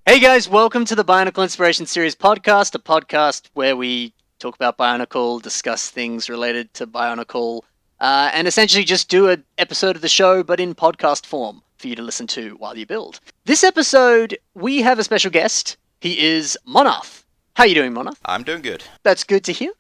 Hey guys, welcome to the Bionicle Inspiration Series podcast, a podcast where we talk about Bionicle, discuss things related to Bionicle, and essentially just do an episode of the show, but in podcast form for you to listen to while you build. This episode, we have a special guest. He is Monarth. How you doing, Monarth? I'm doing good. That's good to hear.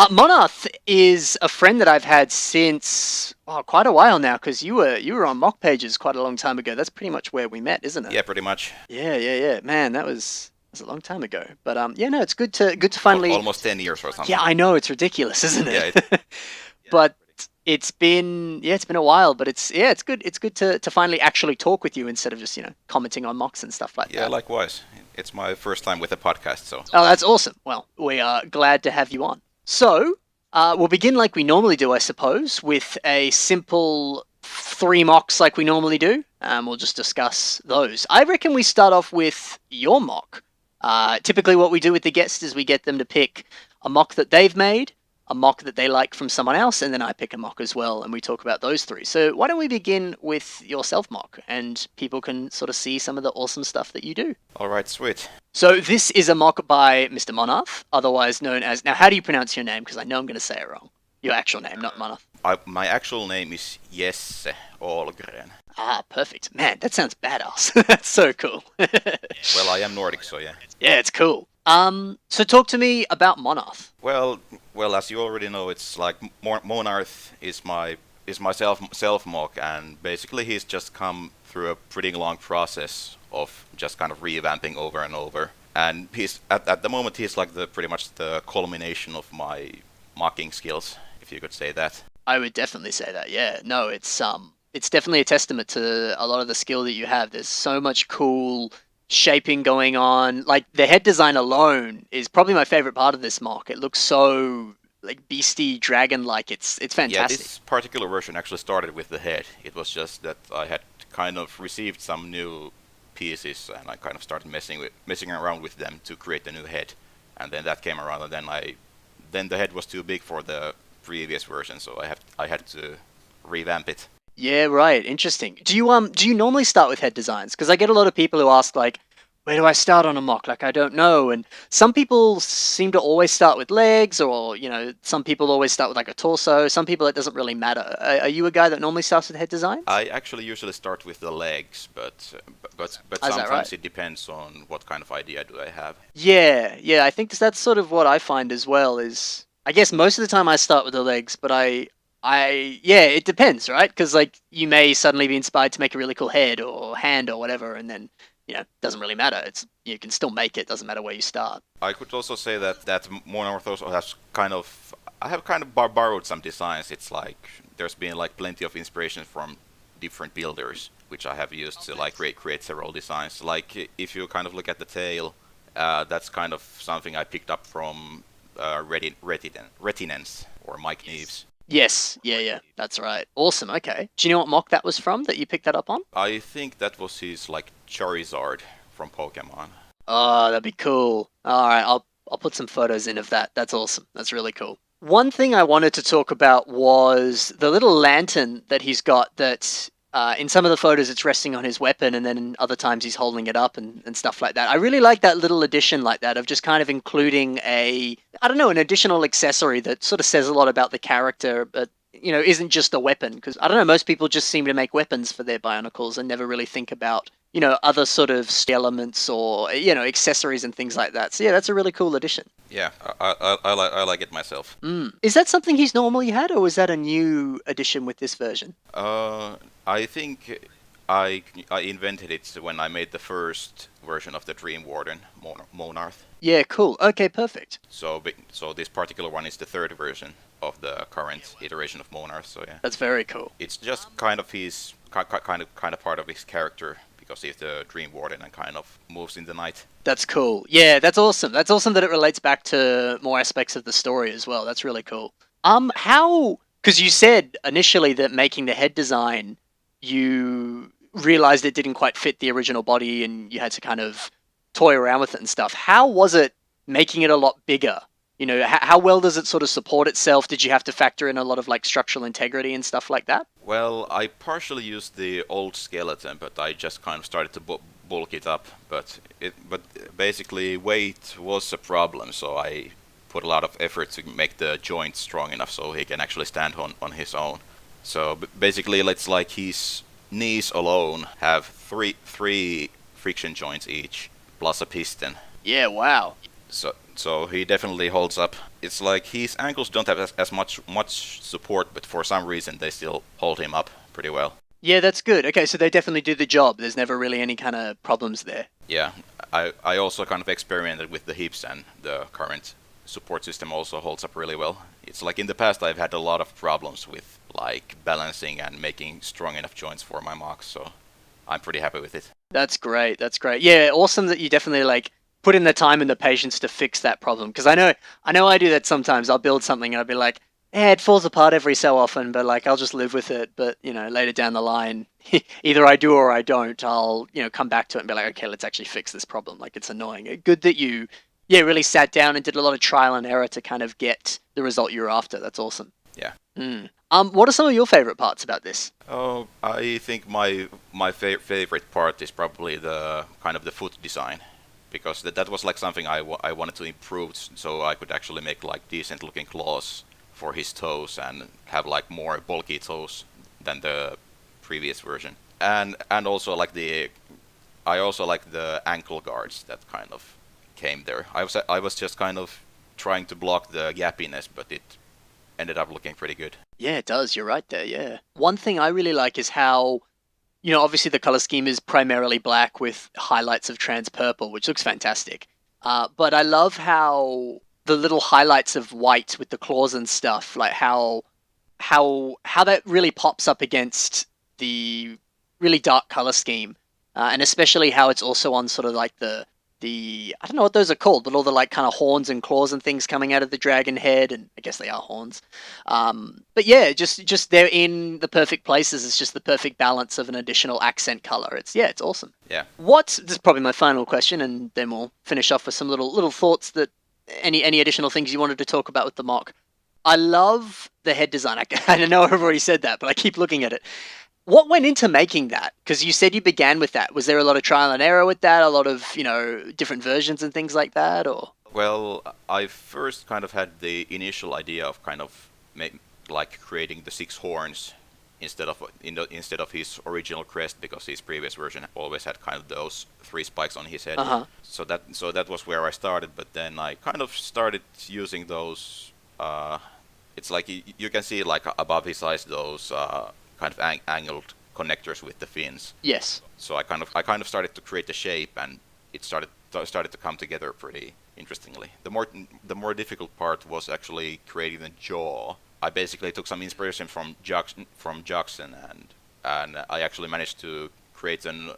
Monarth is a friend that I've had since quite a while now, because you were on Mock Pages quite a long time ago. That's pretty much where we met, isn't it? Yeah, pretty much. Yeah. Man, that was a long time ago. But yeah, no, it's good to finally. Almost 10 years or something. Yeah, I know, it's ridiculous, isn't it? Yeah. But it's been a while. But it's good. It's good to finally actually talk with you instead of just commenting on mocks and stuff like that. Yeah, likewise. It's my first time with a podcast, so. Oh, that's awesome. Well, we are glad to have you on. So, we'll begin like we normally do, I suppose, with a simple 3 mocks like we normally do. We'll just discuss those. I reckon we start off with your mock. Typically what we do with the guests is we get them to pick a mock that they've made, a mock that they like from someone else, and then I pick a mock as well, and we talk about those 3. So why don't we begin with your self-mock, and people can sort of see some of the awesome stuff that you do. Alright, sweet. So this is a mock by Mr. Monarth, otherwise known as... Now, how do you pronounce your name? Because I know I'm going to say it wrong. Your actual name, not Monarth. My actual name is Jesse Ahlgren. Ah, perfect. Man, that sounds badass. That's so cool. Well, I am Nordic, so yeah. Yeah, it's cool. So talk to me about Monarth. Well, as you already know, it's like Monarth is my self mock, and basically he's just come through a pretty long process of just kind of revamping over and over. And he's at the moment he's like pretty much the culmination of my mocking skills, if you could say that. I would definitely say that. Yeah. No, it's definitely a testament to a lot of the skill that you have. There's so much cool shaping going on. Like the head design alone is probably my favorite part of this mock. It looks so like beastie dragon-like. It's fantastic. Yeah, this particular version actually started with the head. It was just that I had kind of received some new pieces and I kind of started messing around with them to create the new head. And then that came around, and then the head was too big for the previous version, so I had to revamp it. Yeah, right. Interesting. Do you normally start with head designs? Because I get a lot of people who ask like, where do I start on a mock? Like, I don't know. And some people seem to always start with legs, or some people always start with like a torso. Some people it doesn't really matter. Are you a guy that normally starts with head designs? I actually usually start with the legs, but sometimes right? It depends on what kind of idea do I have. Yeah. I think that's sort of what I find as well. Is I guess most of the time I start with the legs, but it depends, right? Because like you may suddenly be inspired to make a really cool head or hand or whatever, and then doesn't really matter. You can still make it. Doesn't matter where you start. I could also say that Monarth also has I have kind of borrowed some designs. It's like there's been like plenty of inspiration from different builders, which I have used to like create several designs. Like if you kind of look at the tail, that's kind of something I picked up from Retinence or Mike Neves. Yes, yeah, that's right. Awesome. Okay. Do you know what mock that was from that you picked that up on? I think that was his like Charizard from Pokemon. Oh, that'd be cool. All right, I'll put some photos in of that. That's awesome. That's really cool. One thing I wanted to talk about was the little lantern that he's got that in some of the photos it's resting on his weapon, and then in other times he's holding it up and stuff like that. I really like that little addition like that of just kind of including an additional accessory that sort of says a lot about the character, but isn't just a weapon. Because I don't know, most people just seem to make weapons for their Bionicles and never really think about other sort of elements or accessories and things like that. So yeah, that's a really cool addition. Yeah, I like it myself. Is that something he's normally had, or was that a new addition with this version? I think I invented it when I made the first version of the Dream Warden, Monarth. Yeah, cool. Okay, perfect. So this particular one is the 3rd version of the current iteration of Monarth. So yeah, that's very cool. It's just kind of his kind of part of his character, because he's the Dream Warden and kind of moves in the night. That's cool. Yeah, that's awesome. That's awesome that it relates back to more aspects of the story as well. That's really cool. Because you said initially that making the head design, you realized it didn't quite fit the original body and you had to kind of toy around with it and stuff. How was it making it a lot bigger? How well does it sort of support itself? Did you have to factor in a lot of like structural integrity and stuff like that? Well, I partially used the old skeleton, but I just kind of started to bulk it up, but basically weight was a problem, so I put a lot of effort to make the joint strong enough so he can actually stand on his own. So basically, it's like his knees alone have three friction joints each, plus a piston. Yeah, wow. So he definitely holds up. It's like his ankles don't have as much support, but for some reason they still hold him up pretty well. Yeah, that's good. Okay, so they definitely do the job. There's never really any kind of problems there. Yeah, I also kind of experimented with the hips, and the current support system also holds up really well. It's like in the past I've had a lot of problems with like balancing and making strong enough joints for my Machs, so I'm pretty happy with it. That's great. That's great. Yeah, awesome that you definitely like put in the time and the patience to fix that problem. Because I know I do that sometimes. I'll build something and I'll be like, yeah, it falls apart every so often, but like I'll just live with it. But later down the line, either I do or I don't. I'll come back to it and be like, okay, let's actually fix this problem. Like it's annoying. Good that you, yeah, really sat down and did a lot of trial and error to kind of get the result you were after. That's awesome. Yeah. Mm. What are some of your favorite parts about this? Oh, I think my favorite part is probably the kind of the foot design, because that was like something I wanted to improve so I could actually make like decent looking claws for his toes and have like more bulky toes than the previous version. And also like I also like the ankle guards that kind of came there. I was just kind of trying to block the gappiness, but it ended up looking pretty good. Yeah, it does. You're right there. Yeah. One thing I really like is how, obviously the color scheme is primarily black with highlights of trans purple, which looks fantastic. But I love how the little highlights of white with the claws and stuff, like how that really pops up against the really dark color scheme, and especially how it's also on sort of like the I don't know what those are called, but all the like kind of horns and claws and things coming out of the dragon head, and I guess they are horns. But yeah, just they're in the perfect places. It's just the perfect balance of an additional accent color. It's awesome. Yeah. This is probably my final question, and then we'll finish off with some little thoughts that any additional things you wanted to talk about with the mock. I love the head design. I know I've already said that, but I keep looking at it. What went into making that? Because you said you began with that. Was there a lot of trial and error with that? A lot of, different versions and things like that? Or Well, I first kind of had the initial idea of kind of like creating the six horns instead of his original crest, because his previous version always had kind of those three spikes on his head. uh-huh. So that was where I started, but then I kind of started using those. It's like you can see like above his eyes those kind of angled connectors with the fins. Yes. So I kind of started to create the shape, and it started to come together pretty interestingly. The more difficult part was actually creating the jaw. I basically took some inspiration from Jackson, and I actually managed to create an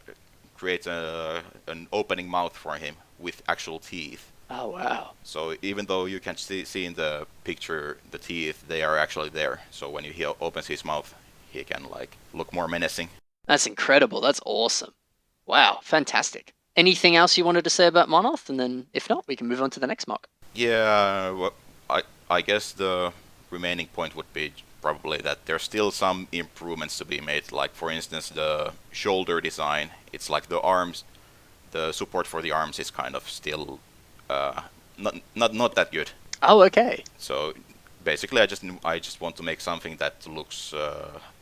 opening mouth for him with actual teeth. Oh, wow. So even though you can see in the picture the teeth, they are actually there. So when he opens his mouth, he can like look more menacing. That's incredible. That's awesome. Wow, fantastic. Anything else you wanted to say about Monarth? And then, if not, we can move on to the next mock. Yeah, well, I guess the remaining point would be probably that there's still some improvements to be made. Like for instance, the shoulder design. It's like the arms, the support for the arms is kind of still not that good. Oh, okay. So basically, I just want to make something that looks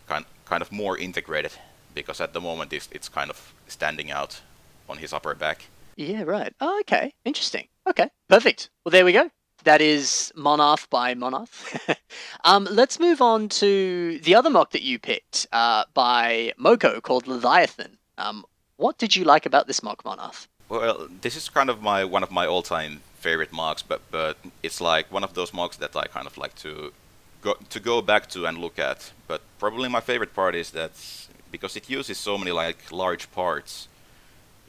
kind of more integrated, because at the moment it's kind of standing out on his upper back. Yeah, right. Oh, okay. Interesting. Okay, perfect. Well, there we go. That is Monarth by Monarth. Let's move on to the other mock that you picked by Moko called Leviathan. What did you like about this mock, Monarth? Well, this is kind of one of my all-time favorite mocks, but it's like one of those mocks that I kind of like to go back to and look at. But probably my favorite part is that because it uses so many like large parts,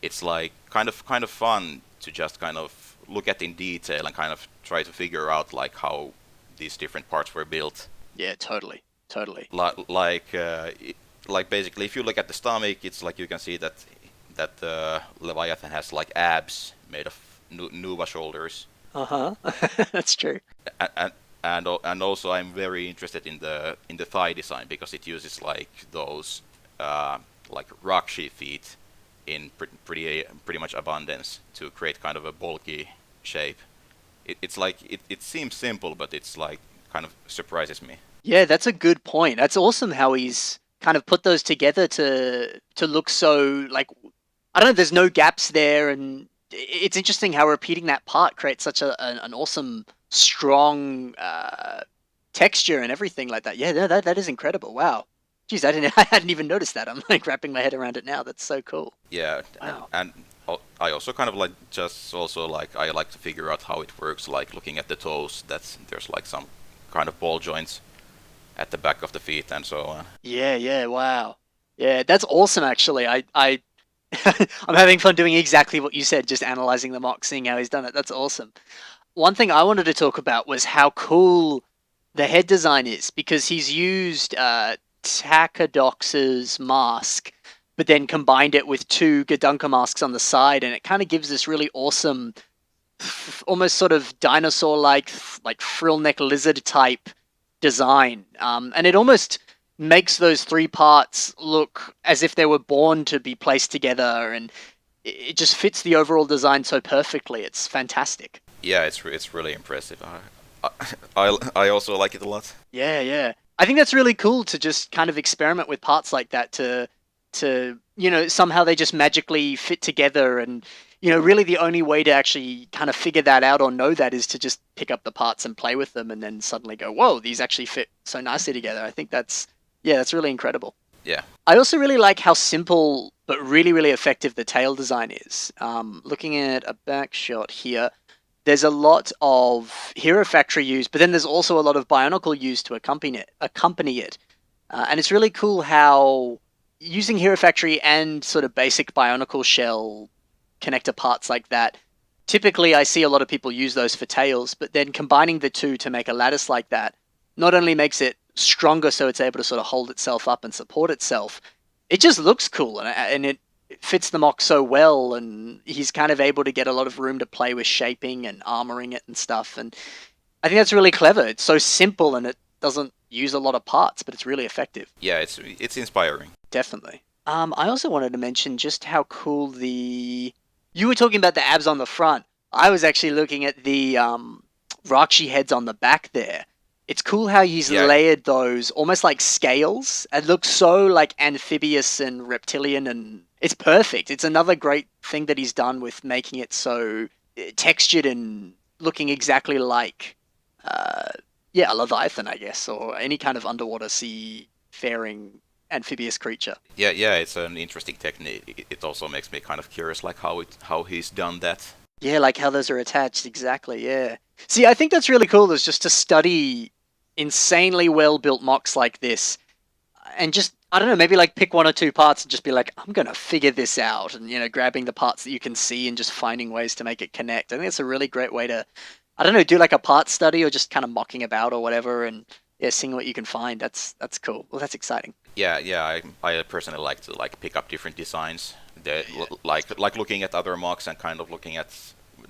it's like kind of fun to just kind of look at in detail and kind of try to figure out like how these different parts were built. Yeah, totally. Totally. Like basically, if you look at the stomach, it's like you can see that Leviathan has like abs made of Nuva shoulders. Uh-huh. That's true. And also I'm very interested in the thigh design, because it uses like those like rock sheep feet in pretty much abundance to create kind of a bulky shape. It's like it seems simple, but it's like kind of surprises me. Yeah, that's a good point. That's awesome how he's kind of put those together to look so like I don't know. There's no gaps there, and it's interesting how repeating that part creates such an awesome, strong texture and everything like that. Yeah, that is incredible. Wow. Jeez, I hadn't even noticed that. I'm like wrapping my head around it now. That's so cool. Yeah, Wow. and I also kind of like just also like I like to figure out how it works. Like looking at the toes, that's there's like some kind of ball joints at the back of the feet and so on. Yeah, wow. Yeah, that's awesome actually. I I'm having fun doing exactly what you said, just analyzing the mock, seeing how he's done it. That's awesome. One thing I wanted to talk about was how cool the head design is because he's used Takadox's mask, but then combined it with two Gadunka masks on the side, and it kind of gives this really awesome, almost sort of dinosaur-like, like frill neck lizard type design. And it almost makes those three parts look as if they were born to be placed together, and it just fits the overall design so perfectly. It's fantastic. Yeah, it's really impressive. I also like it a lot. Yeah. I think that's really cool to just kind of experiment with parts like that to somehow they just magically fit together and really the only way to actually kind of figure that out or know that is to just pick up the parts and play with them and then suddenly go, "Whoa, these actually fit so nicely together." I think that's really incredible. Yeah, I also really like how simple but really, really effective the tail design is. Looking at a back shot here, there's a lot of Hero Factory used, but then there's also a lot of Bionicle used to accompany it. And it's really cool how using Hero Factory and sort of basic Bionicle shell connector parts like that. Typically, I see a lot of people use those for tails, but then combining the two to make a lattice like that not only makes it stronger so it's able to sort of hold itself up and support itself, it just looks cool and it fits the mock so well. And he's kind of able to get a lot of room to play with shaping and armoring it and stuff. And I think that's really clever. It's so simple and it doesn't use a lot of parts, but it's really effective. yeah, it's inspiring. Definitely. I also wanted to mention just how cool the. You were talking about the abs on the front. I was actually looking at the Rakshi heads on the back there. It's cool how he's Yeah, layered those almost like scales. It looks so like amphibious and reptilian, and it's perfect. It's another great thing that he's done with making it so textured and looking exactly like, uh, yeah, a Leviathan, I guess, or any kind of underwater sea faring amphibious creature. yeah, it's an interesting technique. It also makes me kind of curious, like how he's done that. Yeah, like how those are attached. Exactly. Yeah. See, I think that's really cool. Is just to study insanely well built mocks like this, and just I don't know, maybe like pick one or two parts and just be like, I'm gonna figure this out, and grabbing the parts that you can see and just finding ways to make it connect. I think it's a really great way to, I don't know, do like a part study or just kind of mocking about or whatever, and yeah, seeing what you can find. That's cool. Well, that's exciting. Yeah, I personally like to like pick up different designs. Like looking at other mocks and kind of looking at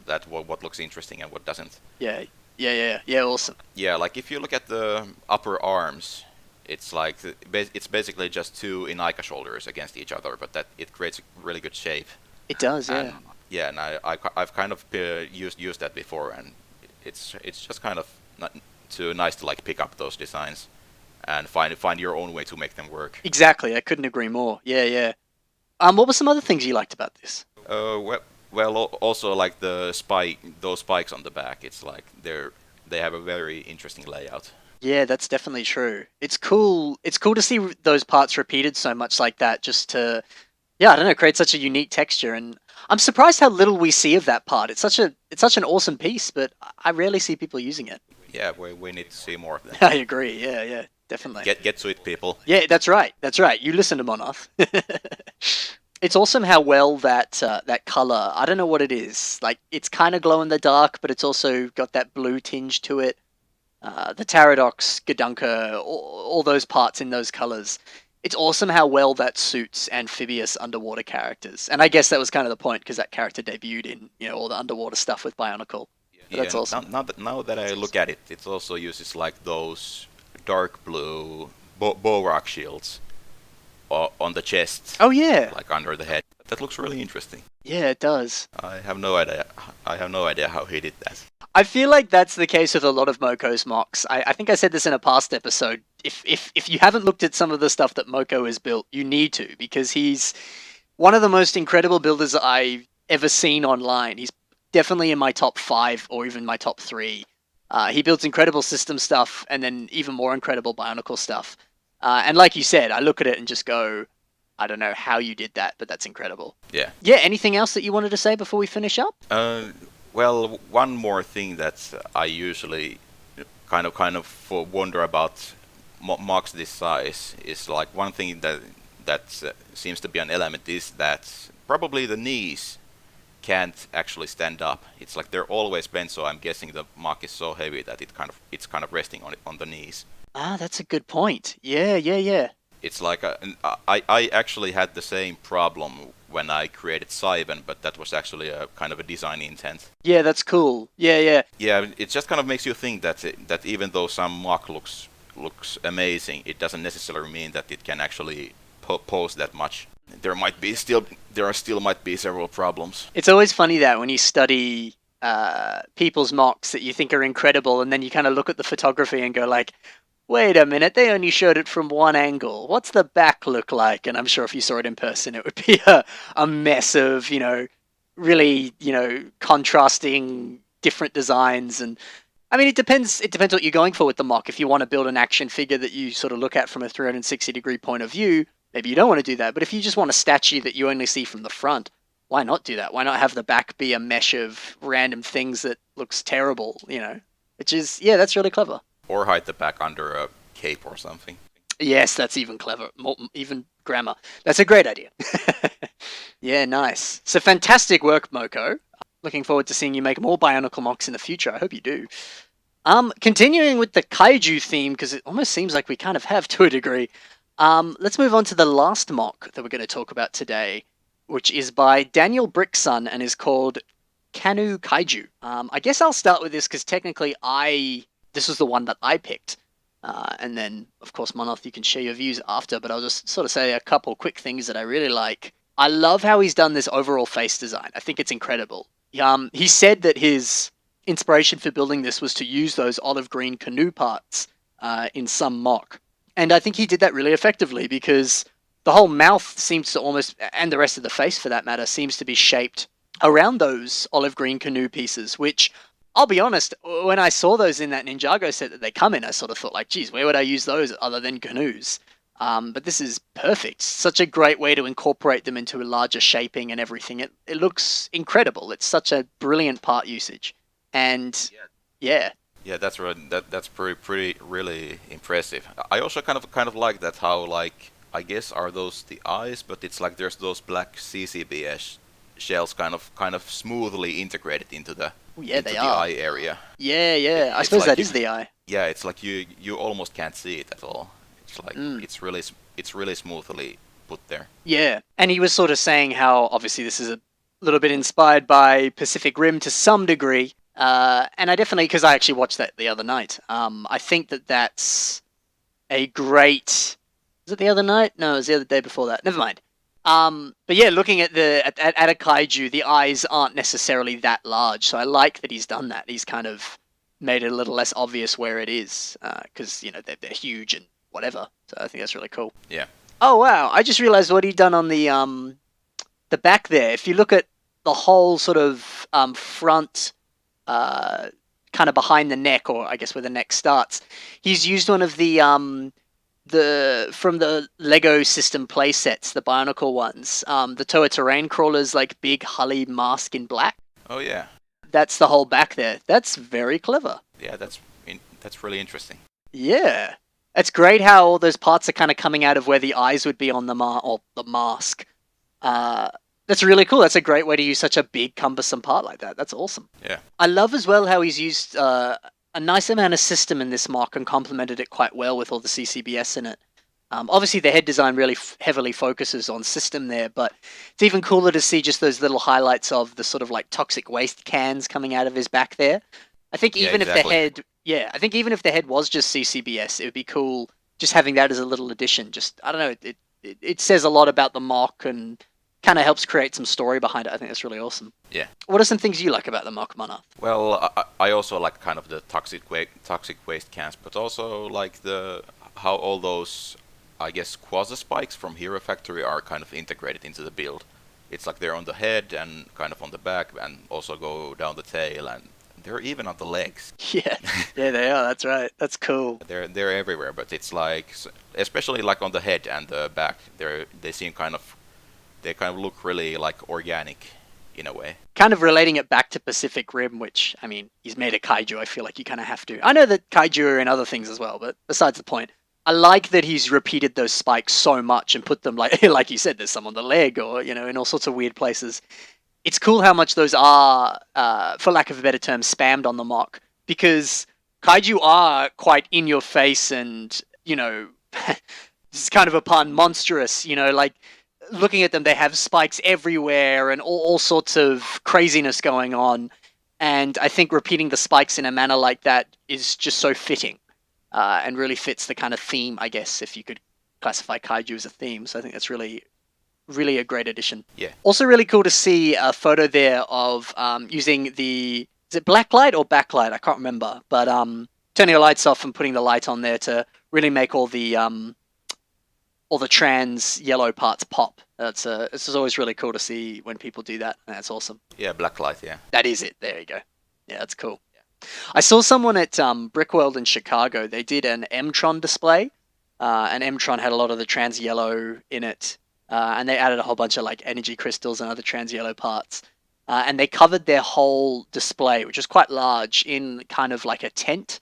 that what looks interesting and what doesn't. Yeah, yeah. Awesome. Yeah, like if you look at the upper arms, it's like it's basically just two Inika shoulders against each other, but that it creates a really good shape. It does. And Yeah. yeah, and I've kind of used that before, and it's just kind of not too nice to like pick up those designs and find your own way to make them work. Exactly. I couldn't agree more. Yeah. What were some other things you liked about this? Also like those spikes on the back. It's like they have a very interesting layout. Yeah, that's definitely true. It's cool. It's cool to see those parts repeated so much like that, just to, yeah, I don't know, create such a unique texture. And I'm surprised how little we see of that part. It's such an awesome piece, but I rarely see people using it. Yeah, we need to see more of them. I agree. Yeah, definitely. Get to it, people. Yeah, that's right. That's right. You listen to Monarth. It's awesome how well that color. I don't know what it is. Like it's kind of glow in the dark, but it's also got that blue tinge to it. The Pterodox, Gadunka, all those parts in those colors. It's awesome how well that suits amphibious underwater characters. And I guess that was kind of the point because that character debuted in all the underwater stuff with Bionicle. But Yeah, that's awesome. now that I look at it, it also uses like those dark blue bow rock shields on the chest, Oh yeah, like under the head. That looks really interesting. Yeah, it does. I have no idea. I have no idea how he did that. I feel like that's the case with a lot of Moko's mocks. I think I said this in a past episode. If you haven't looked at some of the stuff that Moko has built, you need to, because he's one of the most incredible builders I've ever seen online. He's definitely in my top 5 or even my top 3. He builds incredible system stuff and then even more incredible Bionicle stuff. And like you said, I look at it and just go, I don't know how you did that, but that's incredible. Yeah. Yeah, anything else that you wanted to say before we finish up? Well, one more thing that I usually kind of wonder about mocks this size is like one thing that seems to be an element is that probably the knees can't actually stand up. It's like they're always bent, so I'm guessing the mock is so heavy that it's kind of resting on the knees. Ah, that's a good point. Yeah. It's like I actually had the same problem when I created Syven, but that was actually a kind of a design intent. Yeah, that's cool. Yeah. Yeah, it just kind of makes you think that even though some mock looks amazing, it doesn't necessarily mean that it can actually pose that much. There might be several problems. It's always funny that when you study people's mocks that you think are incredible, and then you kind of look at the photography and go like, wait a minute, they only showed it from one angle. What's the back look like? And I'm sure if you saw it in person, it would be a mess of, really, contrasting different designs. And I mean, it depends what you're going for with the mock. If you want to build an action figure that you sort of look at from a 360-degree point of view, maybe you don't want to do that. But if you just want a statue that you only see from the front, why not do that? Why not have the back be a mesh of random things that looks terrible, Which is, yeah, that's really clever. Or hide the back under a cape or something. Yes, that's even clever. Even grammar. That's a great idea. Yeah, nice. So fantastic work, Moko. Looking forward to seeing you make more Bionicle mocks in the future. I hope you do. Continuing with the kaiju theme, because it almost seems like we kind of have to a degree. Let's move on to the last mock that we're going to talk about today, which is by Daniel Brickson and is called Kanu Kaiju. I guess I'll start with this because technically this was the one that I picked. And then, of course, Monarth, you can share your views after, but I'll just sort of say a couple quick things that I really like. I love how he's done this overall face design. I think it's incredible. He said that his inspiration for building this was to use those olive green canoe parts in some mock. And I think he did that really effectively because the whole mouth seems to almost, and the rest of the face for that matter, seems to be shaped around those olive green canoe pieces, which I'll be honest, when I saw those in that Ninjago set that they come in, I sort of thought like, geez, where would I use those other than canoes? But this is perfect. Such a great way to incorporate them into a larger shaping and everything. It looks incredible. It's such a brilliant part usage. And yeah. Yeah, that's pretty really impressive. I also kind of like that how like I guess are those the eyes, but it's like there's those black CCBS shells kind of smoothly integrated into the eye area. Yeah. I suppose that is the eye. Yeah, it's like you almost can't see it at all. It's like it's really smoothly put there. Yeah, and he was sort of saying how obviously this is a little bit inspired by Pacific Rim to some degree. And I definitely, because I actually watched that the other night. I think that's a great. Was it the other night? No, it was the other day before that. Never mind. But yeah, looking at at a kaiju, the eyes aren't necessarily that large, so I like that he's done that. He's kind of made it a little less obvious where it is, because they're huge and whatever. So I think that's really cool. Yeah. Oh wow! I just realized what he'd done on the back there. If you look at the whole sort of front, kind of behind the neck, or I guess where the neck starts, he's used one of the from the Lego system play sets, the Barnacle ones, the Toa Terrain Crawler's like big Hully mask in black. Oh yeah. That's the whole back there. That's very clever. Yeah, that's really interesting. Yeah. It's great how all those parts are kind of coming out of where the eyes would be on the mask. That's really cool. That's a great way to use such a big, cumbersome part like that. That's awesome. Yeah. I love as well how he's used a nice amount of system in this mock and complemented it quite well with all the CCBS in it. Obviously, the head design really heavily focuses on system there, but it's even cooler to see just those little highlights of the sort of like toxic waste cans coming out of his back there. I think even if the head, if the head was just CCBS, it would be cool just having that as a little addition. Just, I don't know, it says a lot about the mock and kind of helps create some story behind it. I think that's really awesome. Yeah. What are some things you like about the Mach Monarch? Well, I also like kind of the toxic waste cans, but also like the how all those, I guess, quasi spikes from Hero Factory are kind of integrated into the build. It's like they're on the head and kind of on the back, and also go down the tail, and they're even on the legs. Yeah, yeah, they are. That's right. That's cool. They're everywhere, but it's like, especially like on the head and the back, they kind of look really like organic in a way. Kind of relating it back to Pacific Rim, which, I mean, he's made a kaiju. I feel like you kind of have to. I know that kaiju are in other things as well, but besides the point, I like that he's repeated those spikes so much and put them, like like you said, there's some on the leg or, in all sorts of weird places. It's cool how much those are, for lack of a better term, spammed on the mock, because kaiju are quite in your face and, this is kind of a pun, monstrous, like looking at them, they have spikes everywhere and all sorts of craziness going on. And I think repeating the spikes in a manner like that is just so fitting, and really fits the kind of theme, I guess, if you could classify kaiju as a theme. So I think that's really, really a great addition. Yeah. Also really cool to see a photo there of using is it blacklight or backlight? I can't remember. But turning the lights off and putting the light on there to really make all the trans yellow parts pop. This is always really cool to see when people do that. And that's awesome. Yeah, blacklight, yeah. That is it. There you go. Yeah, that's cool. I saw someone at Brickworld in Chicago. They did an Tron display, and Tron had a lot of the trans yellow in it, and they added a whole bunch of like energy crystals and other trans yellow parts, and they covered their whole display, which was quite large, in kind of like a tent,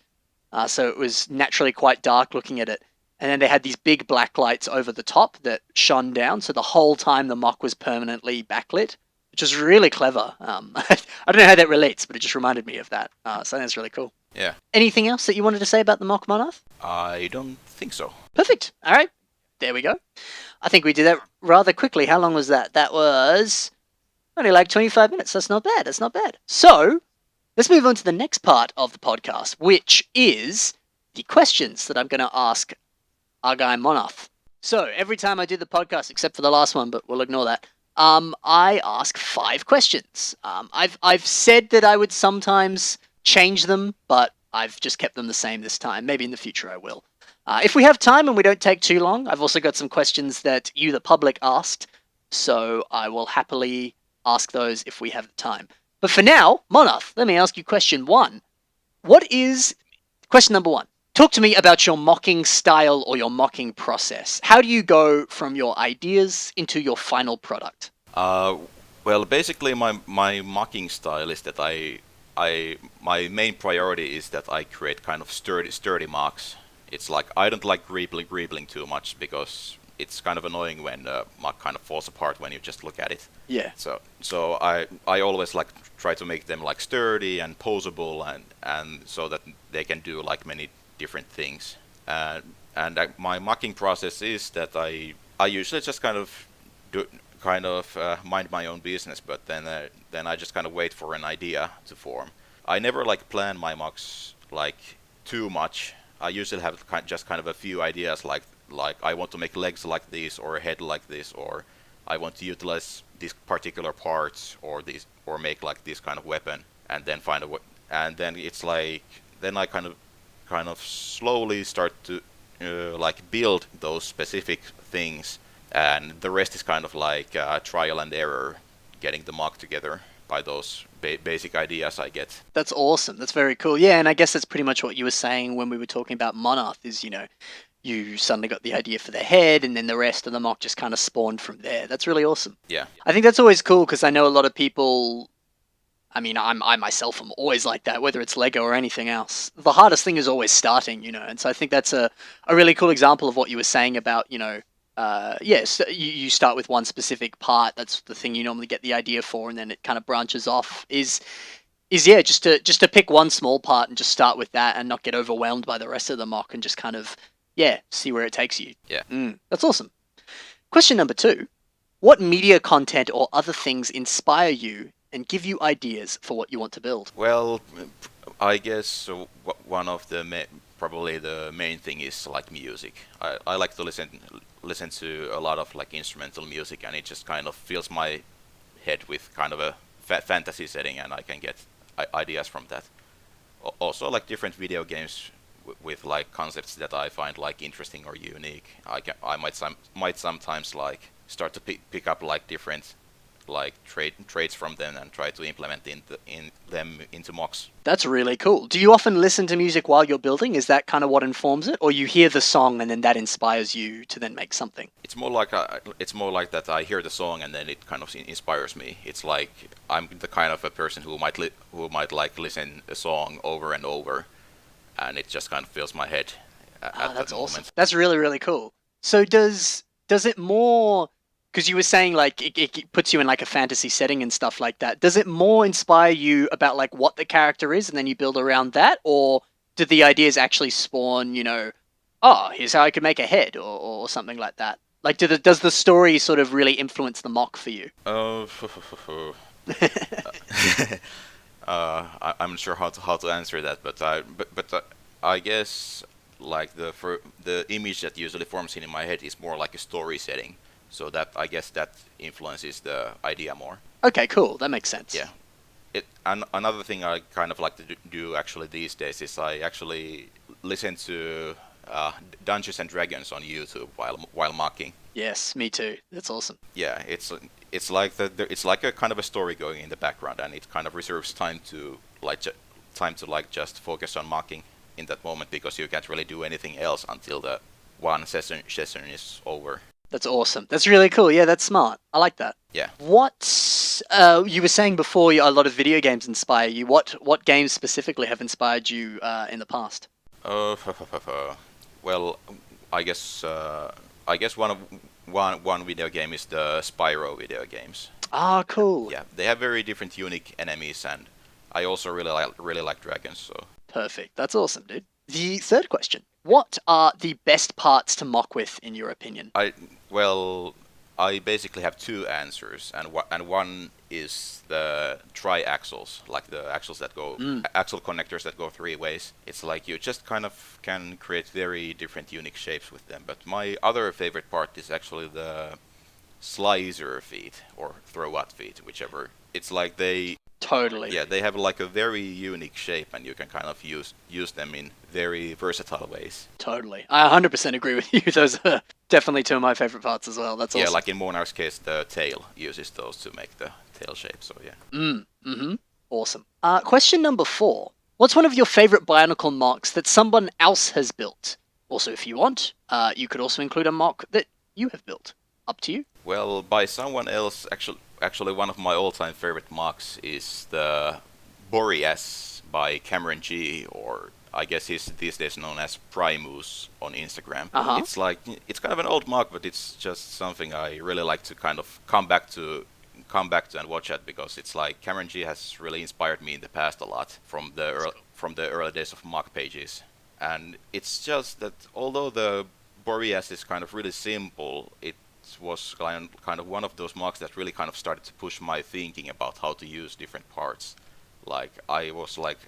so it was naturally quite dark looking at it. And then they had these big black lights over the top that shone down, so the whole time the mock was permanently backlit, which is really clever. I don't know how that relates, but it just reminded me of that. So I think that's really cool. Yeah. Anything else that you wanted to say about the Mach Monarth? I don't think so. Perfect. All right. There we go. I think we did that rather quickly. How long was that? That was only like 25 minutes. That's not bad. That's not bad. So let's move on to the next part of the podcast, which is the questions that I'm going to ask our guy Monarth. So every time I do the podcast, except for the last one, but we'll ignore that, I ask 5 questions. I've said that I would sometimes change them, but I've just kept them the same this time. Maybe in the future I will. If we have time and we don't take too long, I've also got some questions that you, the public, asked, so I will happily ask those if we have time. But for now, Monarth, let me ask you question 1. Question number 1. Talk to me about your mocking style or your mocking process. How do you go from your ideas into your final product? Well, basically my mocking style is that my main priority is that I create kind of sturdy mocks. It's like I don't like greebling too much because it's kind of annoying when mock kind of falls apart when you just look at it. Yeah. So I always like try to make them like sturdy and posable and so that they can do like many different things. My mocking process is that I usually just kind of mind my own business, but then I just kind of wait for an idea to form. I never like plan my mocks like too much. I usually have just kind of a few ideas like I want to make legs like this or a head like this, or I want to utilize these particular parts or make like this kind of weapon, and then and then it's like then I kind of slowly start to like build those specific things, and the rest is kind of like trial and error, getting the mock together by those basic ideas I get. That's awesome. That's very cool. Yeah, and I guess that's pretty much what you were saying when we were talking about Monarth is, you suddenly got the idea for the head, and then the rest of the mock just kind of spawned from there. That's really awesome. Yeah. I think that's always cool because I know a lot of people. I mean, I myself am always like that, whether it's Lego or anything else. The hardest thing is always starting, and so I think that's a really cool example of what you were saying about, yes, you start with one specific part. That's the thing you normally get the idea for, and then it kind of branches off. Is yeah, just to pick one small part and just start with that, and not get overwhelmed by the rest of the mock, and just kind of see where it takes you. Yeah, that's awesome. Question number 2: what media content or other things inspire you and give you ideas for what you want to build? Well, I guess one of probably the main thing is like music. I like to listen to a lot of like instrumental music, and it just kind of fills my head with kind of a fantasy setting, and I can get ideas from that. Also, like different video games with like concepts that I find like interesting or unique. I might sometimes like start to pick up like different like traits from them and try to implement in them into mocks. That's really cool. Do you often listen to music while you're building? Is that kind of what informs it, or you hear the song and then that inspires you to then make something? It's more like that. I hear the song and then it kind of inspires me. It's like I'm the kind of a person who might like listen a song over and over, and it just kind of fills my head at That's that awesome. moment. That's really, really cool. So does it more, because you were saying like it puts you in like a fantasy setting and stuff like that. Does it more inspire you about like what the character is and then you build around that, or do the ideas actually spawn, oh, here's how I could make a head or something like that? Like does the story sort of really influence the mock for you? Uh, I'm not sure how to answer that, but I guess like the image that usually forms in my head is more like a story setting. So that I guess that influences the idea more. Okay, cool. That makes sense. Yeah. And another thing I kind of like to do actually these days is I actually listen to Dungeons and Dragons on YouTube while mocking. Yes, me too. That's awesome. Yeah, it's like it's like a kind of a story going in the background, and it kind of reserves time to like just focus on mocking in that moment, because you can't really do anything else until the one session is over. That's awesome. That's really cool. Yeah, that's smart. I like that. Yeah. What you were saying before, a lot of video games inspire you. What games specifically have inspired you in the past? Uh, well, I guess one video game is the Spyro video games. Ah, cool. Yeah, they have very different, unique enemies, and I also really like dragons. So Perfect. That's awesome, dude. The third question: what are the best parts to mock with, in your opinion? well, I basically have two answers, and one is the tri-axles, like the axles that go axle connectors that go three ways. It's like you just kind of can create very different, unique shapes with them. But my other favorite part is actually the slicer feet or throw-out feet, whichever. It's like Totally. they have like a very unique shape, and you can kind of use them in very versatile ways. Totally. I 100% agree with you. Those are definitely two of my favorite parts as well. That's Yeah, awesome. like in Monarch's case, the tail uses those to make the tail shape. So yeah. Mm-hmm. Awesome. Question number 4. What's one of your favorite Bionicle mocks that someone else has built? Also, if you want, you could also include a mock that you have built. Up to you. Well, by someone else, actually, one of my all-time favorite mocks is the Boreas by Cameron G, or I guess he's these days known as Primus on Instagram. Uh-huh. It's kind of an old mock, but it's just something I really like to kind of come back to and watch at, because it's like Cameron G has really inspired me in the past a lot from the early days of mock pages. And it's just that although the Boreas is kind of really simple, it was kind of one of those mocks that really kind of started to push my thinking about how to use different parts. Like I was like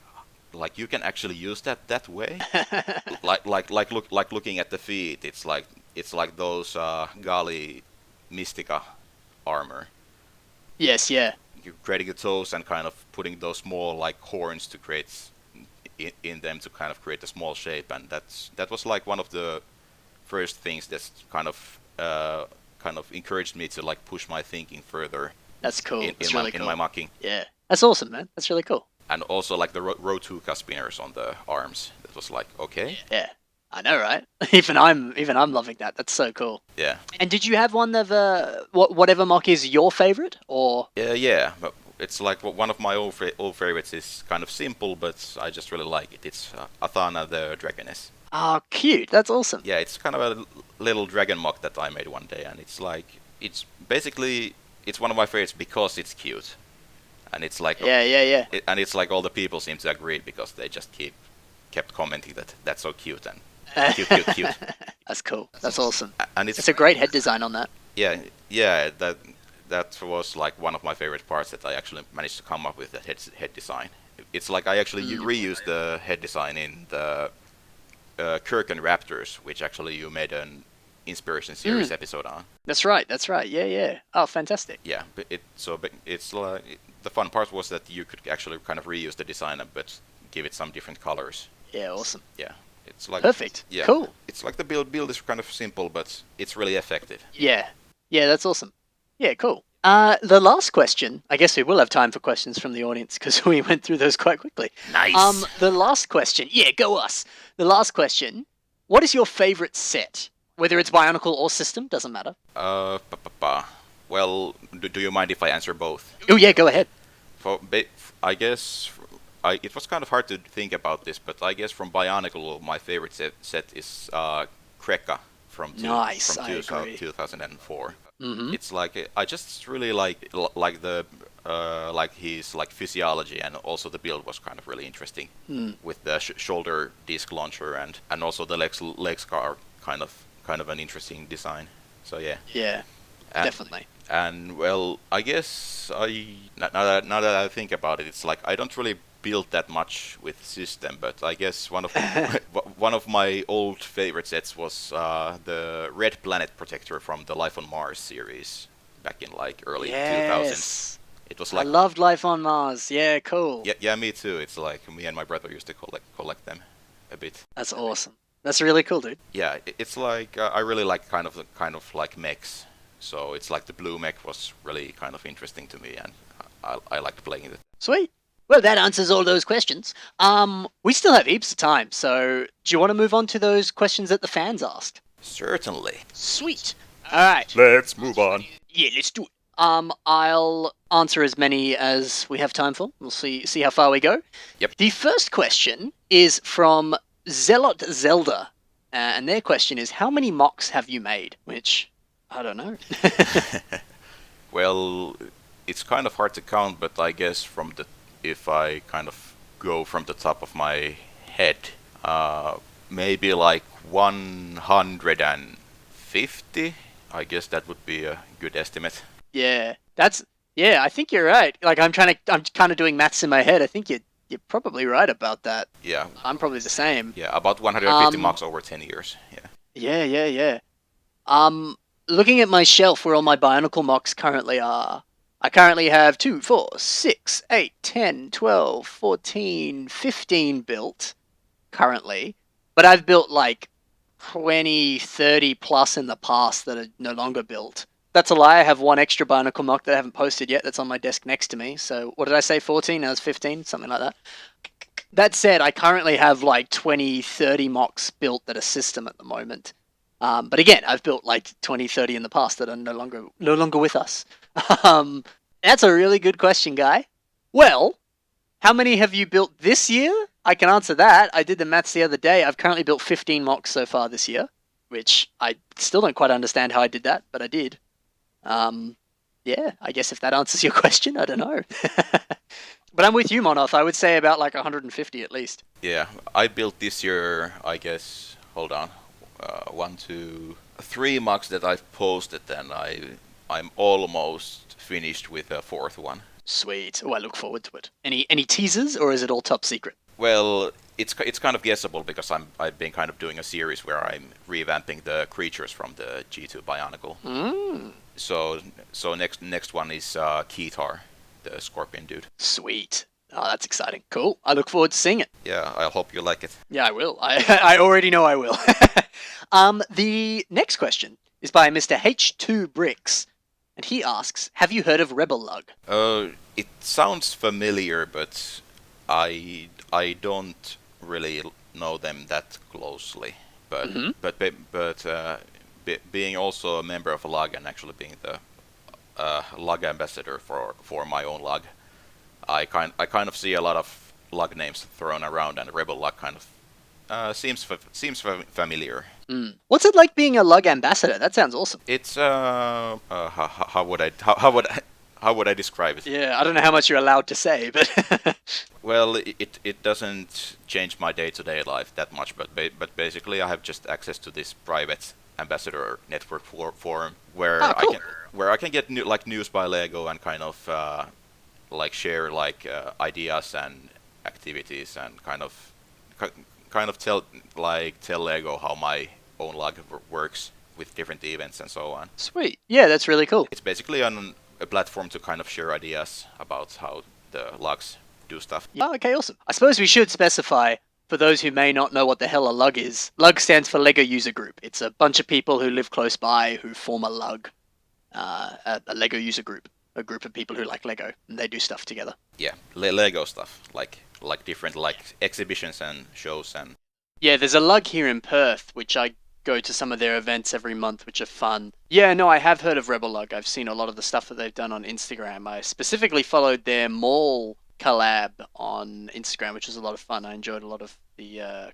you can actually use that way. Like looking at the feet, it's like those Gali Mystica armor. Yes, yeah. You're creating the toes and kind of putting those small like horns to create in them to kind of create a small shape, and that was like one of the first things that's kind of encouraged me to like push my thinking further That's cool. That's really cool. in my mocking. Yeah. That's awesome, man. That's really cool. And also like the Rotuka spinners on the arms. That was like, okay. Yeah. I know, right? Even I'm loving that. That's so cool. Yeah. And did you have one of whatever mock is your favorite, or? Yeah. But it's like one of my old favorites is kind of simple, but I just really like it. It's Athana the Dragoness. Oh, cute. That's awesome. Yeah, it's kind of a little dragon mock that I made one day, and it's basically one of my favorites because it's cute, and it's like Yeah. and it's like all the people seem to agree because they just kept commenting that that's so cute and cute. That's cool. That's awesome. And It's a great head design on that. Yeah. That was like one of my favorite parts that I actually managed to come up with, that head design. It's like I actually reused the head design in the Kirken Raptors, which actually you made inspiration series episode on. That's right. That's right. Yeah, yeah. Oh, fantastic. Yeah, but it's like the fun part was that you could actually kind of reuse the design but give it some different colors. Yeah, awesome. Yeah, it's like Perfect. yeah, Cool. it's like the build is kind of simple, but it's really effective. Yeah. Yeah, that's awesome. Yeah, cool. The last question, I guess we will have time for questions from the audience because we went through those quite quickly. Nice. The last question, yeah, go us. The last question, what is your favorite set? Whether it's Bionicle or system, doesn't matter. Well, do you mind if I answer both? Oh yeah, go ahead. I guess it was kind of hard to think about this, but I guess from Bionicle, my favorite set is Kreka from Nice, I agree. 2004. Mm-hmm. It's like I just really like the like his like physiology, and also the build was kind of really interesting with the shoulder disc launcher, and also the legs are kind of an interesting design. So yeah. Yeah, definitely. And well, I guess now that I think about it, it's like I don't really build that much with system, but I guess one of my old favorite sets was the Red Planet Protector from the Life on Mars series back in like early 2000s. It was like I loved Life on Mars. Yeah, cool. Yeah, me too. It's like me and my brother used to collect them a bit. That's awesome. That's really cool, dude. Yeah, it's like I really like kind of like mechs. So it's like the blue mech was really kind of interesting to me, and I liked playing it. Sweet. Well, that answers all those questions. We still have heaps of time, so do you want to move on to those questions that the fans asked? Certainly. Sweet. All right. Let's move on. Yeah, let's do it. I'll answer as many as we have time for. We'll see how far we go. Yep. The first question is from Zealot Zelda, and their question is, how many mocks have you made? Which, I don't know. Well, it's kind of hard to count, but I guess if I kind of go from the top of my head, maybe like 150. I guess that would be a good estimate. Yeah, I think you're right. Like I'm kind of doing maths in my head. I think you're probably right about that. Yeah. I'm probably the same. Yeah, about 150 mocks over 10 years. Yeah. Yeah. Looking at my shelf where all my Bionicle mocks currently are, I currently have 2, 4, 6, 8, 10, 12, 14, 15 built currently, but I've built like 20, 30 plus in the past that are no longer built. That's a lie. I have one extra Barnacle mock that I haven't posted yet that's on my desk next to me. So what did I say, 14? Now it's 15, something like that. That said, I currently have like 20, 30 mocks built that are system at the moment. But again, I've built like 20, 30 in the past that are no longer with us. That's a really good question, Guy. Well, how many have you built this year? I can answer that. I did the maths the other day. I've currently built 15 mocks so far this year, which I still don't quite understand how I did that, but I did. Yeah, I guess if that answers your question, I don't know. But I'm with you, Monarth. I would say about like 150 at least. Yeah, I built this year, I guess, hold on, 1, 2, 3 mocks that I've posted, and I'm almost finished with a 4th one. Sweet. Oh, I look forward to it. Any teasers, or is it all top secret? Well, it's kind of guessable because I've been kind of doing a series where I'm revamping the creatures from the G2 Bionicle. So next one is Keytar, the Scorpion dude. Sweet. Oh, that's exciting. Cool. I look forward to seeing it. Yeah, I hope you like it. Yeah, I will. I already know I will. The next question is by Mr. H2 Bricks, and he asks, have you heard of Rebel Lug? It sounds familiar, but I don't really know them that closely. But being also a member of a lug and actually being the lug ambassador for my own lug, I kind of see a lot of lug names thrown around, and Rebel Lug kind of seems familiar. What's it like being a lug ambassador? That sounds awesome. It's how would I describe it? Yeah, I don't know how much you're allowed to say, but well, it doesn't change my day-to-day life that much, but basically I have just access to this private ambassador network forum where I can get news by Lego and kind of like share like ideas and activities and kind of tell Lego how my own log works. with different events and so on. Sweet. Yeah, that's really cool. It's basically on a platform to kind of share ideas about how the lugs do stuff. Oh, okay, awesome. I suppose we should specify, for those who may not know what the hell a lug is, lug stands for Lego User Group. It's a bunch of people who live close by who form a lug, a Lego user group, a group of people who like Lego, and they do stuff together. Yeah, Lego stuff, like different like exhibitions and shows and. Yeah, there's a lug here in Perth, which I go to some of their events every month, which are fun. Yeah, no, I have heard of Rebel Lug. I've seen a lot of the stuff that they've done on Instagram. I specifically followed their mall collab on Instagram, which was a lot of fun. I enjoyed a lot of the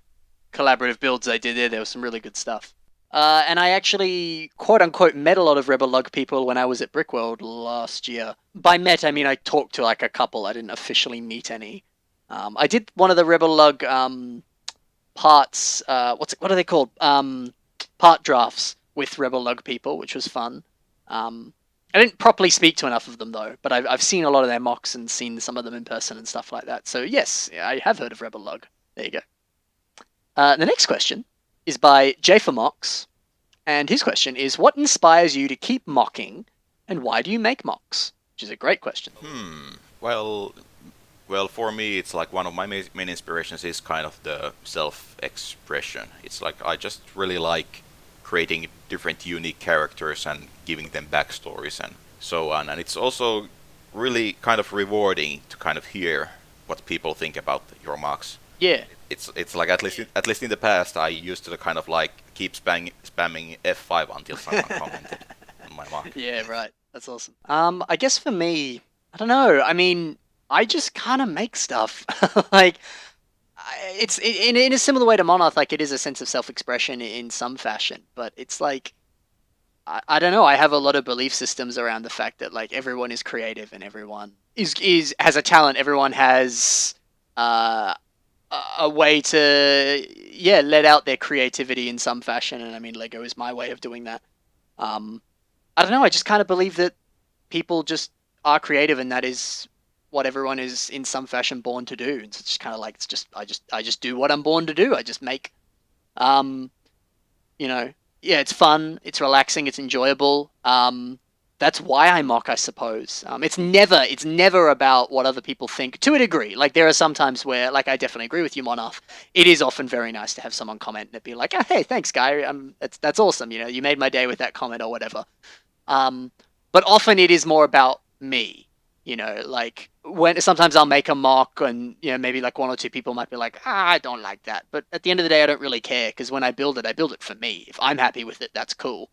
collaborative builds they did there. There was some really good stuff. And I actually, quote unquote, met a lot of Rebel Lug people when I was at Brickworld last year. By met, I mean I talked to like a couple. I didn't officially meet any. I did one of the Rebel Lug parts. What are they called? Part drafts with Rebel Lug people, which was fun. I didn't properly speak to enough of them though, but I've seen a lot of their mocks and seen some of them in person and stuff like that. So yes, I have heard of Rebel Lug. There you go. The next question is by J for Mocks, and his question is, what inspires you to keep mocking, and why do you make mocks? Which is a great question. Well, for me, it's like one of my main inspirations is kind of the self-expression. It's like I just really like creating different unique characters and giving them backstories and so on. And it's also really kind of rewarding to kind of hear what people think about your mocks. Yeah. It's like at least in the past I used to kind of like keep spamming F5 until someone commented on my mock. Yeah, right. That's awesome. I guess for me, I don't know. I mean, I just kind of make stuff. Like, it's in a similar way to Monarth. Like, it is a sense of self-expression in some fashion, but it's like, I don't know. I have a lot of belief systems around the fact that like everyone is creative and everyone is has a talent. Everyone has a way to let out their creativity in some fashion, and I mean Lego is my way of doing that. I don't know. I just kind of believe that people just are creative, and that is what everyone is in some fashion born to do. It's just kind of like I just do what I'm born to do. I just make, you know, yeah, it's fun, it's relaxing, it's enjoyable. That's why I mock, I suppose. It's never about what other people think, to a degree. Like, there are some times where, like, I definitely agree with you, Monarth. It is often very nice to have someone comment and it be like, oh, hey, thanks, guy. That's awesome. You know, you made my day with that comment or whatever. But often it is more about me. You know, like, when sometimes I'll make a mock and, you know, maybe like one or two people might be like, I don't like that. But at the end of the day, I don't really care, because when I build it for me. If I'm happy with it, that's cool.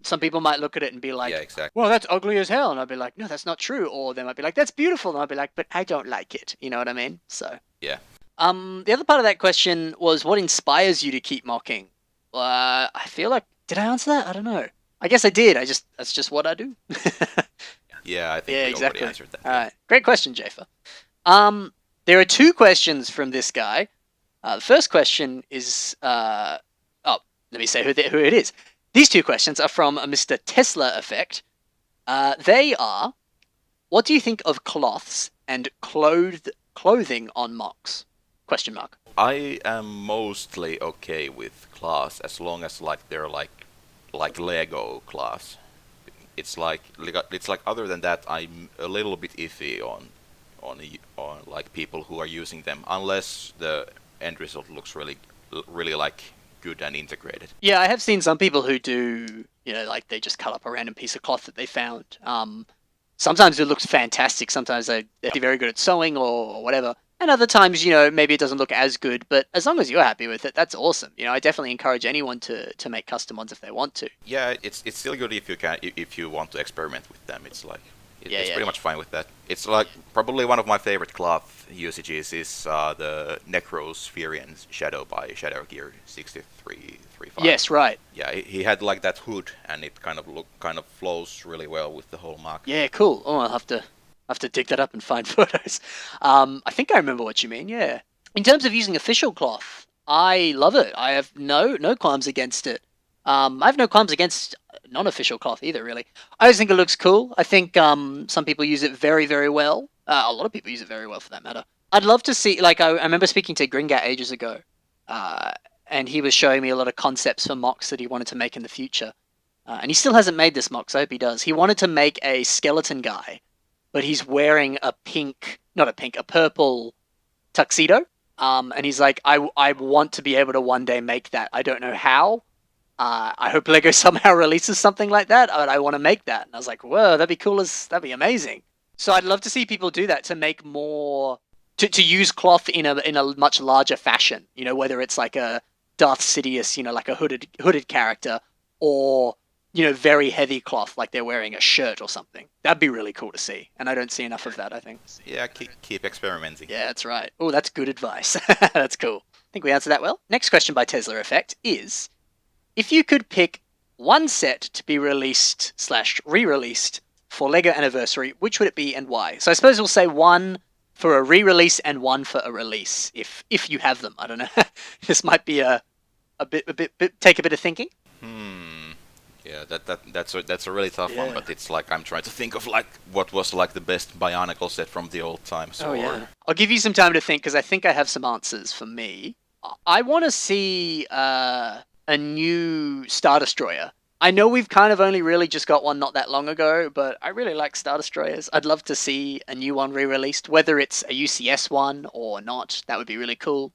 Some people might look at it and be like, yeah, exactly. well, that's ugly as hell. And I'll be like, no, that's not true. Or they might be like, that's beautiful. And I'll be like, but I don't like it. You know what I mean? So, yeah. The other part of that question was, what inspires you to keep mocking? I feel like, did I answer that? I don't know. I guess I did. That's just what I do. Yeah, I think yeah, we exactly. already answered that. All right. Great question, Jafer. There are two questions from this guy. The first question is, let me say who it is. These two questions are from a Mr. Tesla Effect. They are, what do you think of cloths and clothing on mocks? Question mark. I am mostly okay with class as long as like they're like Lego class. It's like other than that, I'm a little bit iffy on like people who are using them, unless the end result looks really like good and integrated. Yeah, I have seen some people who do, you know, like they just cut up a random piece of cloth that they found. Sometimes it looks fantastic. Sometimes they're very good at sewing or whatever. And other times, you know, maybe it doesn't look as good, but as long as you're happy with it, that's awesome. You know, I definitely encourage anyone to make custom ones if they want to. Yeah, it's still good if you want to experiment with them. It's like it's pretty much fine with that. It's like probably one of my favorite cloth usages is the Necrospherian Shadow by Shadow Gear 6335. Yes, right. Yeah, he had like that hood, and it kind of flows really well with the whole mock. Yeah, cool. Oh, I'll have to dig that up and find photos. I think I remember what you mean. Yeah. In terms of using official cloth, I love it. I have no qualms against it. I have no qualms against non-official cloth either, really. I just think it looks cool. I think some people use it very, very well. A lot of people use it very well, for that matter. I'd love to see, like, I remember speaking to Gringat ages ago, and he was showing me a lot of concepts for Machs that he wanted to make in the future. And he still hasn't made this Machs. I hope he does. He wanted to make a skeleton guy, but he's wearing a purple tuxedo. And he's like, I want to be able to one day make that. I don't know how. I hope Lego somehow releases something like that. I want to make that. And I was like, whoa, that'd be amazing. So I'd love to see people do that to make more, to use cloth in a much larger fashion. You know, whether it's like a Darth Sidious, you know, like a hooded character, or very heavy cloth, like they're wearing a shirt or something. That'd be really cool to see, and I don't see enough of that, I think. Yeah, keep experimenting. Yeah, that's right. Oh, that's good advice. That's cool. I think we answered that well. Next question by Tesla Effect is, if you could pick one set to be released / re-released for LEGO Anniversary, which would it be and why? So I suppose we'll say one for a re-release and one for a release, if you have them. I don't know. This might be a bit take a bit of thinking. Yeah, that's a really tough one, but it's like I'm trying to think of like what was like the best Bionicle set from the old times. I'll give you some time to think, because I think I have some answers for me. I want to see a new Star Destroyer. I know we've kind of only really just got one not that long ago, but I really like Star Destroyers. I'd love to see a new one re-released, whether it's a UCS one or not. That would be really cool.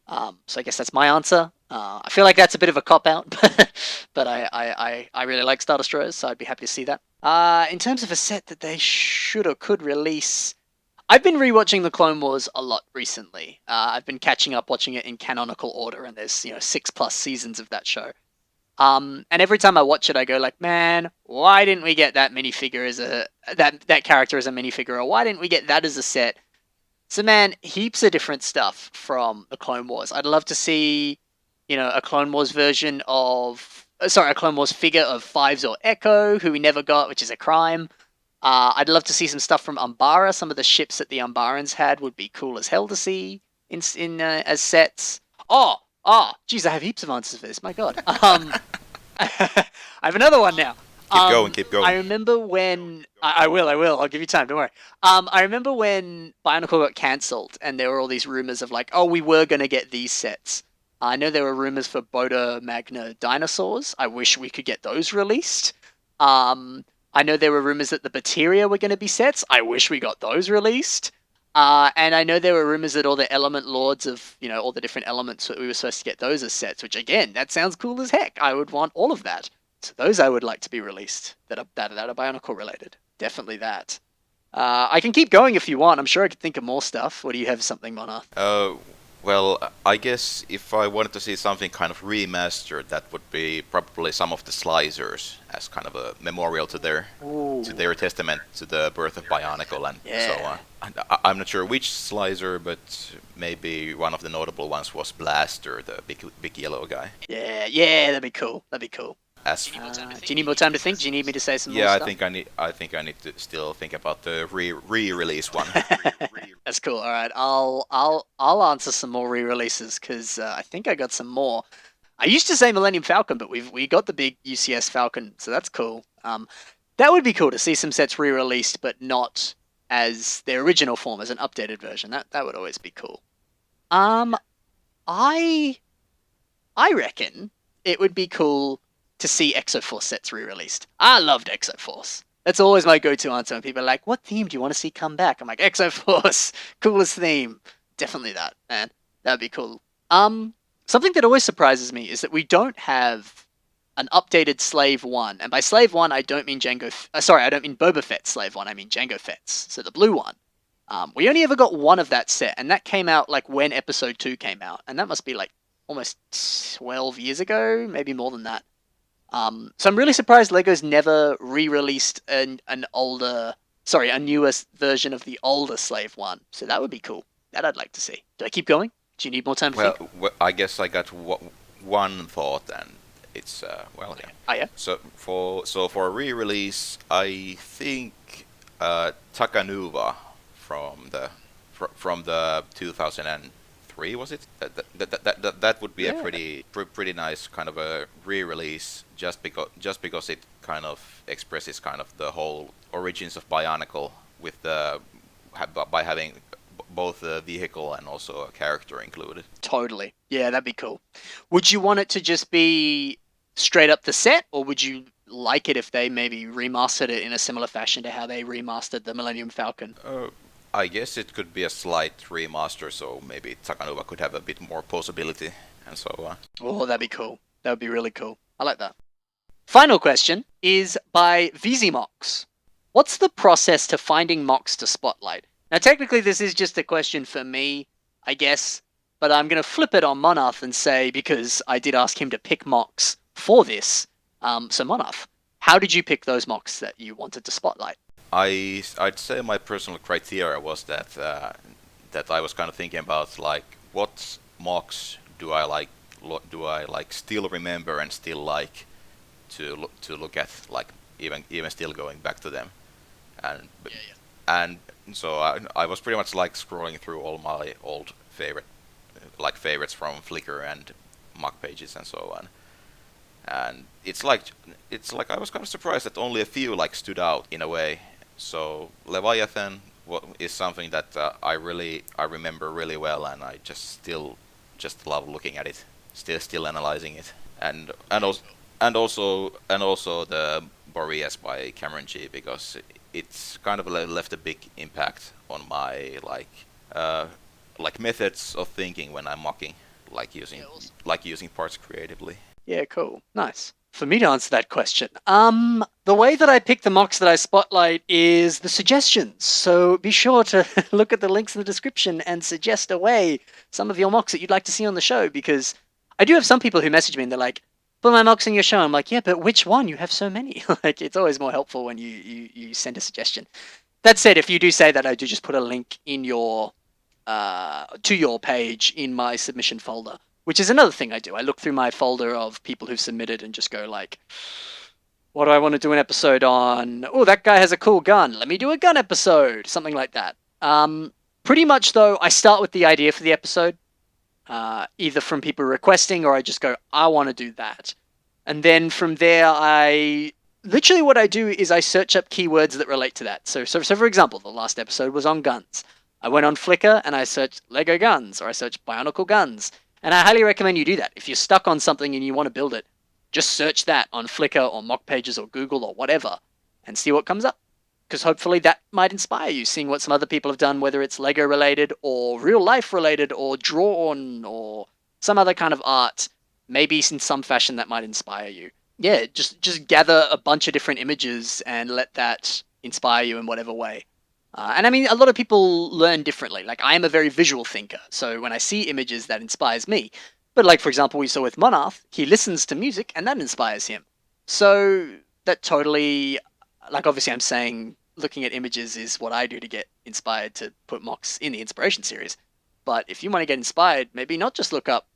So I guess that's my answer. I feel like that's a bit of a cop-out, but I really like Star Destroyers, so I'd be happy to see that. In terms of a set that they should or could release, I've been rewatching the Clone Wars a lot recently. I've been catching up, watching it in canonical order, and there's 6+ seasons of that show. And every time I watch it, I go like, man, why didn't we get that minifigure as that character as a minifigure, or why didn't we get that as a set? So man, heaps of different stuff from the Clone Wars. I'd love to see, a Clone Wars version of, a Clone Wars figure of Fives or Echo, who we never got, which is a crime. I'd love to see some stuff from Umbara. Some of the ships that the Umbarans had would be cool as hell to see in as sets. Geez, I have heaps of answers for this. My God. I have another one now. Keep going. I remember when I will. I'll give you time. Don't worry. I remember when Bionicle got cancelled, and there were all these rumors of like, oh, we were gonna get these sets. I know there were rumors for Boda Magna dinosaurs. I wish we could get those released. I know there were rumors that the Bateria were going to be sets. I wish we got those released. And I know there were rumors that all the Element Lords of, all the different elements, that we were supposed to get those as sets, which again, that sounds cool as heck. I would want all of that. So those I would like to be released that are Bionicle related. Definitely that. I can keep going if you want. I'm sure I could think of more stuff. Or do you have something, Monarth? Well, I guess if I wanted to see something kind of remastered, that would be probably some of the Slicers as kind of a memorial to their testament to the birth of Bionicle and so on. I'm not sure which Slicer, but maybe one of the notable ones was Blaster, the big yellow guy. Yeah, that'd be cool. Do you need more time to think? Do you need me to say some more stuff? I think I need to still think about the re-release one. That's cool. All right, I'll answer some more re-releases, because I think I got some more. I used to say Millennium Falcon, but we got the big UCS Falcon, so that's cool. That would be cool to see some sets re-released, but not as their original form, as an updated version. That would always be cool. I reckon it would be cool to see Exoforce sets re-released. I loved Exoforce. That's always my go-to answer when people are like, what theme do you want to see come back? I'm like, Exoforce, coolest theme. Definitely that, man. That'd be cool. Something that always surprises me is that we don't have an updated Slave 1. And by Slave 1, I don't mean I don't mean Boba Fett Slave 1, I mean Jango Fett's. So the blue one. We only ever got one of that set, and that came out like when Episode 2 came out. And that must be like almost 12 years ago, maybe more than that. So I'm really surprised Lego's never re-released a newest version of the older Slave 1. So that would be cool. That I'd like to see. Do I keep going? Do you need more time to think? Well, I guess I got one thought, and it's yeah. Oh yeah. So for a re-release, I think Takanuva from the 2003, was it? That would be a pretty nice kind of a re-release, just because it kind of expresses kind of the whole origins of Bionicle with by having both a vehicle and also a character included. Totally. Yeah, that'd be cool. Would you want it to just be straight up the set, or would you like it if they maybe remastered it in a similar fashion to how they remastered the Millennium Falcon? I guess it could be a slight remaster, so maybe Takanova could have a bit more posability and so on. Oh, that'd be cool. That would be really cool. I like that. Final question is by VZMox. What's the process to finding mocks to spotlight? Now, technically, this is just a question for me, I guess, but I'm going to flip it on Monarth and say, because I did ask him to pick mocks for this, so Monarth, how did you pick those mocks that you wanted to spotlight? I'd say my personal criteria was that that I was kind of thinking about like what mocks do I like still remember and still like to look at, like even still going back to them, and and so I was pretty much like scrolling through all my old favorites from Flickr and mock pages and so on. And it's like I was kind of surprised that only a few like stood out in a way. So Leviathan is something that I remember really well, and I just love looking at it, still analyzing it, and also the Boreas by Cameron G, because it's kind of left a big impact on my like methods of thinking when I'm mocking, using parts creatively. Yeah, cool. Nice. For me to answer that question, the way that I pick the mocks that I spotlight is the suggestions. So be sure to look at the links in the description and suggest away some of your mocks that you'd like to see on the show, because I do have some people who message me and they're like, put my mocks in your show. I'm like, yeah, but which one? You have so many. Like, it's always more helpful when you send a suggestion. That said, if you do say that, I do just put a link in your to your page in my submission folder, which is another thing I do. I look through my folder of people who've submitted and just go like, what do I want to do an episode on? Oh, that guy has a cool gun. Let me do a gun episode. Something like that. Pretty much, though, I start with the idea for the episode, either from people requesting or I just go, I want to do that. And then from there, literally what I do is I search up keywords that relate to that. So for example, the last episode was on guns. I went on Flickr and I searched Lego guns, or I searched Bionicle guns. And I highly recommend you do that. If you're stuck on something and you want to build it, just search that on Flickr or Mock Pages or Google or whatever and see what comes up. Because hopefully that might inspire you, seeing what some other people have done, whether it's Lego related or real life related or drawn or some other kind of art. Maybe in some fashion that might inspire you. Yeah, just gather a bunch of different images and let that inspire you in whatever way. And I mean, a lot of people learn differently. Like, I am a very visual thinker, so when I see images, that inspires me. But like, for example, we saw with Monarth, he listens to music, and that inspires him. So that totally, like, obviously I'm saying looking at images is what I do to get inspired to put mocks in the inspiration series. But if you want to get inspired, maybe not just look up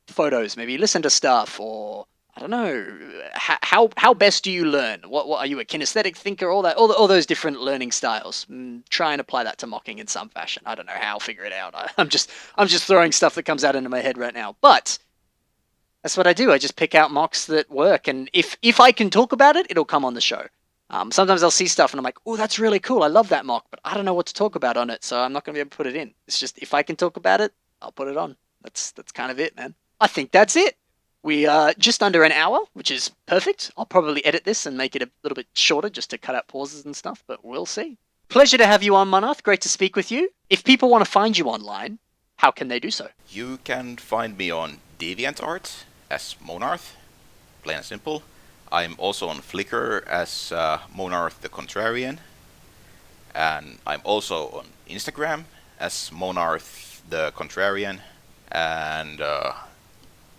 photos, maybe listen to stuff, or I don't know, how best do you learn? What are you, a kinesthetic thinker? All those different learning styles. Try and apply that to mocking in some fashion. I don't know how. Figure it out. I'm just throwing stuff that comes out into my head right now. But that's what I do. I just pick out mocks that work, and if I can talk about it, it'll come on the show. Sometimes I'll see stuff and I'm like, oh, that's really cool. I love that mock, but I don't know what to talk about on it, so I'm not going to be able to put it in. It's just, if I can talk about it, I'll put it on. That's kind of it, man. I think that's it. We are just under an hour, which is perfect. I'll probably edit this and make it a little bit shorter just to cut out pauses and stuff, but we'll see. Pleasure to have you on, Monarth. Great to speak with you. If people want to find you online, how can they do so? You can find me on DeviantArt as Monarth, plain and simple. I'm also on Flickr as Monarth the Contrarian, and I'm also on Instagram as Monarth the Contrarian, and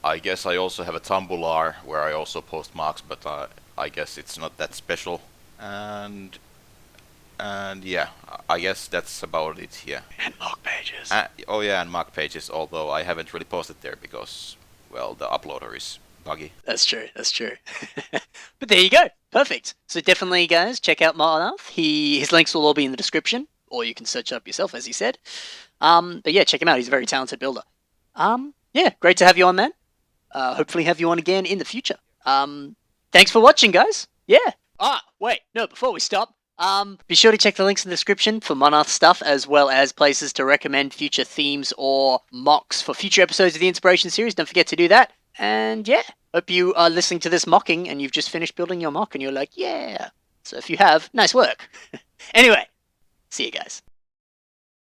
I guess I also have a Tumblr where I also post mocks, but I guess it's not that special. And yeah, I guess that's about it. Yeah. And mock pages. Oh yeah, and mock pages. Although I haven't really posted there because, well, the uploader is buggy. That's true. But there you go. Perfect. So definitely, guys, check out Monarth. His links will all be in the description, or you can search up yourself, as he said. But yeah, check him out. He's a very talented builder. Yeah, great to have you on, man. Hopefully have you on again in the future. Thanks for watching, guys. Yeah. Wait, no, before we stop, Be sure to check the links in the description for Monarth stuff, as well as places to recommend future themes or mocks for future episodes of the Inspiration series. Don't forget to do that. And yeah, hope you are listening to this mocking and you've just finished building your mock and you're like, yeah. So if you have, nice work. Anyway, see you guys.